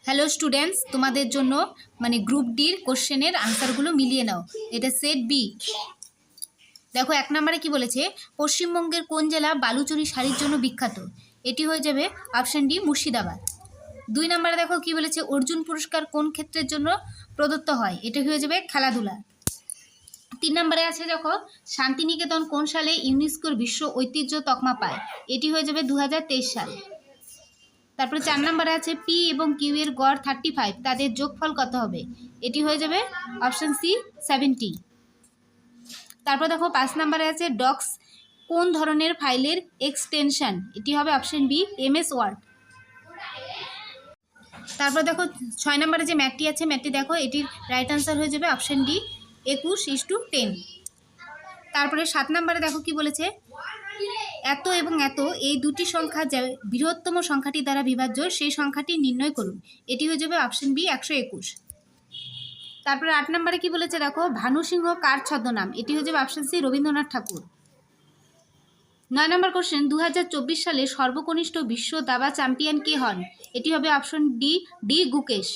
Hello students, তোমাদের জন্য group ডির কোশ্চেনের আনসারগুলো মিলিয়ে নাও। এটা সেট বি। দেখো 1 নম্বরে কি বলেছে, পশ্চিমবঙ্গের কোন জেলা বালুচরী শাড়ির জন্য বিখ্যাত? এটি হয়ে যাবে অপশন ডি, মুর্শিদাবাদ। 2 নম্বরে দেখো কি বলেছে, অর্জুন পুরস্কার কোন ক্ষেত্রের জন্য প্রদত্ত হয়? এটা হয়ে যাবে খেলাধুলা। 3 নম্বরে আছে দেখো, শান্তিনিকেতন কোন সালে ইউনেস্কোর বিশ্ব ঐতিহ্য তকমা পায়? এটি হয়ে যাবে 2023 সাল। তারপরে 4 নম্বরে আছে পি এবং কিউ এর গড় 35, তাদের যোগফল কত হবে? এটি হয়ে যাবে অপশন সি, 70। তারপর দেখো 5 নম্বরে আছে ডক্স কোন ধরনের ফাইলের এক্সটেনশন? এটি হবে অপশন বি, এমএস ওয়ার্ড। তারপর দেখো 6 নম্বরে যে ম্যাথটি আছে, ম্যাথটি দেখো, এটির রাইট আনসার হয়ে যাবে অপশন ডি, 21:10। তারপরে 7 নম্বরে দেখো কি বলেছে, এত এবং এত এই দুটি সংখ্যা যে বৃহত্তম সংখ্যাটি দ্বারা বিভাজ্য সেই সংখ্যাটি নির্ণয় করুন। এটি হয়ে যাবে অপশন বি, 121। তারপরে 8 নম্বরে কি বলেছে দেখো, ভানু সিংহ কার ছদ্মনাম? এটি হয়ে যাবে অপশন সি, রবীন্দ্রনাথ ঠাকুর। 9 নম্বর কোশ্চেন, 2024 সালে সর্বকনিষ্ঠ বিশ্ব দাবা চ্যাম্পিয়ন কে হন? এটি হবে অপশন ডি, গুকেশ।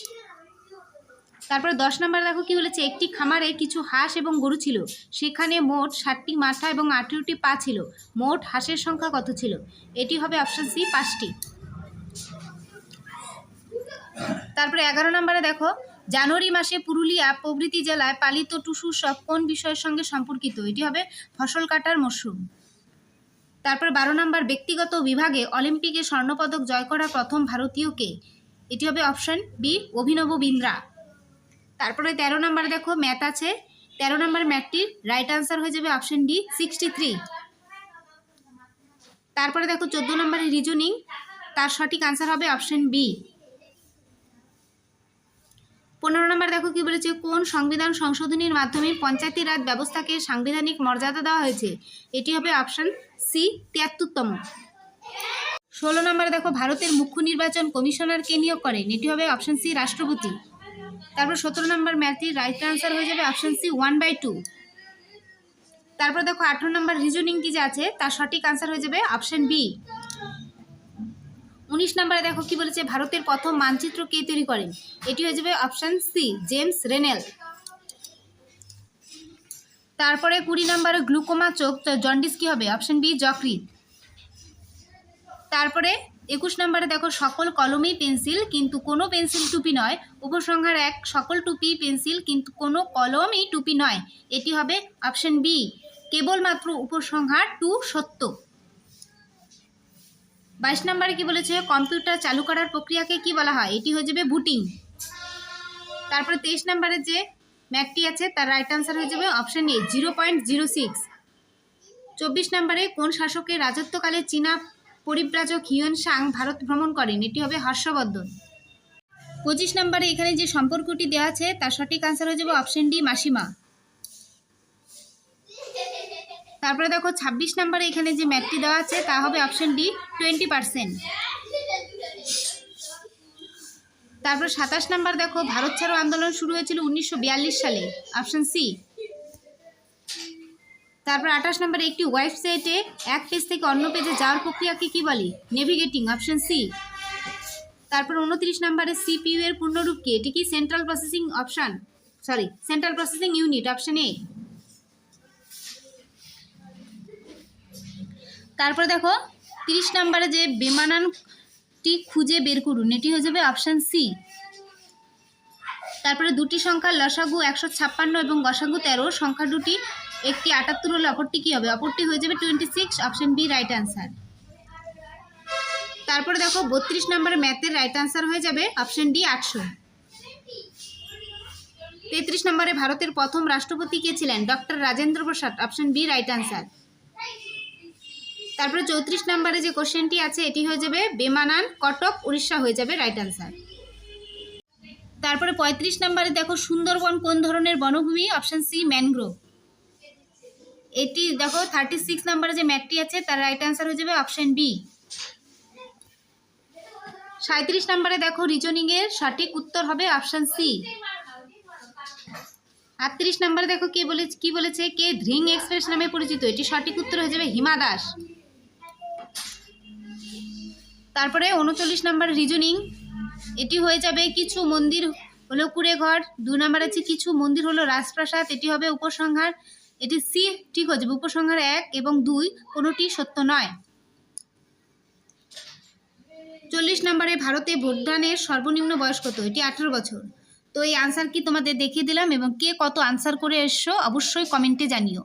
তারপরে 10 নম্বরে দেখো কি বলেছে, একটি খামারে কিছু হাঁস এবং গরু ছিল, সেখানে মোট 60টি মাথা এবং 18টি পা ছিল, মোট হাঁসের সংখ্যা কত ছিল? এটি হবে অপশন সি, 5টি। তারপরে 11 নম্বরে দেখো, জানুয়ারি মাসে পুরুলিয়া প্রভৃতি জেলায় পালিত টুসু উৎসব কোন বিষয়ের সঙ্গে সম্পর্কিত? এটি হবে ফসল কাটার মরশুম। তারপরে 12 নম্বর, ব্যক্তিগত বিভাগে অলিম্পিকে স্বর্ণপদক জয় করা প্রথম ভারতীয় কে? এটি হবে অপশন বি, অভিনব বিন্দ্রা। তারপরে 13 নম্বরে দেখো ম্যাথ আছে, 13 নম্বর ম্যাথটির রাইট আনসার হয়ে যাবে অপশন ডি, 63। তারপরে দেখো 14 নম্বরে রিজনিং, তার সঠিক আনসার হবে অপশন বি। 15 নম্বর দেখো কি বলেছে, কোন সংবিধান সংশোধনীর মাধ্যমে পঞ্চায়েতি রাজ ব্যবস্থাকে সাংবিধানিক মর্যাদা দেওয়া হয়েছে? এটি হবে অপশন সি, 73তম। 16 নম্বরে দেখো, ভারতের মুখ্য নির্বাচন কমিশনারকে নিয়োগ করেন? এটি হবে অপশন সি, রাষ্ট্রপতি। তারপর 17 নম্বর ম্যাথটির রাইট আনসার হয়ে যাবে অপশন সি, 1/2। তারপর দেখো 18 নম্বর রিজনিংটি যে আছে তার সঠিক আনসার হয়ে যাবে অপশন বি। 19 নম্বরে দেখো কি বলেছে, ভারতের প্রথম মানচিত্র কে তৈরি করেন? এটি হয়ে যাবে অপশন সি, জেমস রেনেল। তারপরে 20 নম্বরে গ্লুকোমা চোখ জন্ডিস কি হবে? অপশন বি, যকৃৎ। তারপরে 21 নম্বরে দেখো, সকল কলমই পেন্সিল কিন্তু কোনো পেন্সিল টুপি নয়। উপসংহার 1, সকল টুপি পেন্সিল কিন্তু কোনো কলমই টুপি নয়। এটি হবে অপশন বি, কেবলমাত্র উপসংহার 2 সত্য। 22 নম্বরে কি বলেছে, কম্পিউটার চালু করার প্রক্রিয়াকে কি বলা হয়? এটি হয়ে যাবে বুটিং। তারপরে 23 নম্বরে যে ম্যাথটি আছে তার রাইট আনসার হয়ে যাবে অপশন এ, 0.06। 24 নম্বরে কোন শাসকের রাজত্বকালে চীনা পরিব্রাজক হিউয়েন সাং ভারত ভ্রমণ করেন? এটি হবে হর্ষবর্ধন। 25 নম্বরে এখানে যে সম্পর্কটি দেওয়া আছে তার সঠিক আনসার হয়ে যাবে অপশন ডি, মাসিমা। তারপরে দেখো 26 নম্বরে এখানে যে ম্যাথটি দেওয়া আছে তা হবে অপশন ডি, 20%। তারপর 27 নম্বর দেখো, ভারত ছাড়ো আন্দোলন শুরু হয়েছিল 1942 সালে, অপশন সি। তারপর 28 নম্বরে একটি ওয়েবসাইটে এক পেজ থেকে অন্য পেজে যাওয়ার প্রক্রিয়াকে কি বলে? Navigating, option C. তারপর 29 নম্বরে সিপিইউ এর পূর্ণরূপ কি? এটি কি central processing unit, option A. তারপর দেখো 30 নম্বরে যে বেমানানটি খুঁজে বের করুন, এটি হয়ে যাবে অপশন সি। তারপরে দুটি সংখ্যার লসাগু 156 এবং গসাগু 13, সংখ্যা দুটি একটি 78 হলে অপরটি কি হবে? অপরটি হয়ে যাবে 26, অপশন বি, রাইট আনসার। তারপরে দেখো 32 নম্বরে ম্যাথের রাইট আনসার হয়ে যাবে অপশন ডি, 800। 33 নম্বরে ভারতের প্রথম রাষ্ট্রপতি কে ছিলেন? Doctor Rajendra Prasad, option B, right answer. তারপরে 34 নম্বরে যে কোশ্চেনটি আছে এটি হয়ে যাবে বেমানান, কটক, উড়িষ্যা হয়ে যাবে রাইট আনসার। তারপরে 35 নম্বরে দেখো, সুন্দরবন কোন ধরনের বনভূমি? Option C, mangrove. এটি দেখো 36 নম্বরে যে ম্যাথটি আছে তার রাইট আনসার হয়ে যাবে অপশন বি। 37 নম্বরে দেখো, রিজনিং এর সঠিক উত্তর হবে অপশন সি। 38 নম্বরে দেখো কি বলেছে, কে ধ্রিং এক্সপ্রেস নামে পরিচিত? এটি সঠিক উত্তর হয়ে যাবে হিমা দাস। তারপরে 39 নম্বর রিজনিং, এটি হয়ে যাবে কিছু মন্দির হলো কুঁড়েঘর। 2 নাম্বার আছে কিছু মন্দির হলো রাজপ্রাসাদ, এটি হবে উপসংহার। এটি সি ঠিক হয়ে যাবে, উপসংহার 1 এবং 2 কোনোটি সত্য নয়। 40 নম্বরে ভারতে ভোটদানের সর্বনিম্ন বয়স কত? এটি 18 বছর। তো এই আনসার কি তোমাদের দেখিয়ে দিলাম, এবং কে কত আনসার করে এসছো অবশ্যই কমেন্টে জানিও।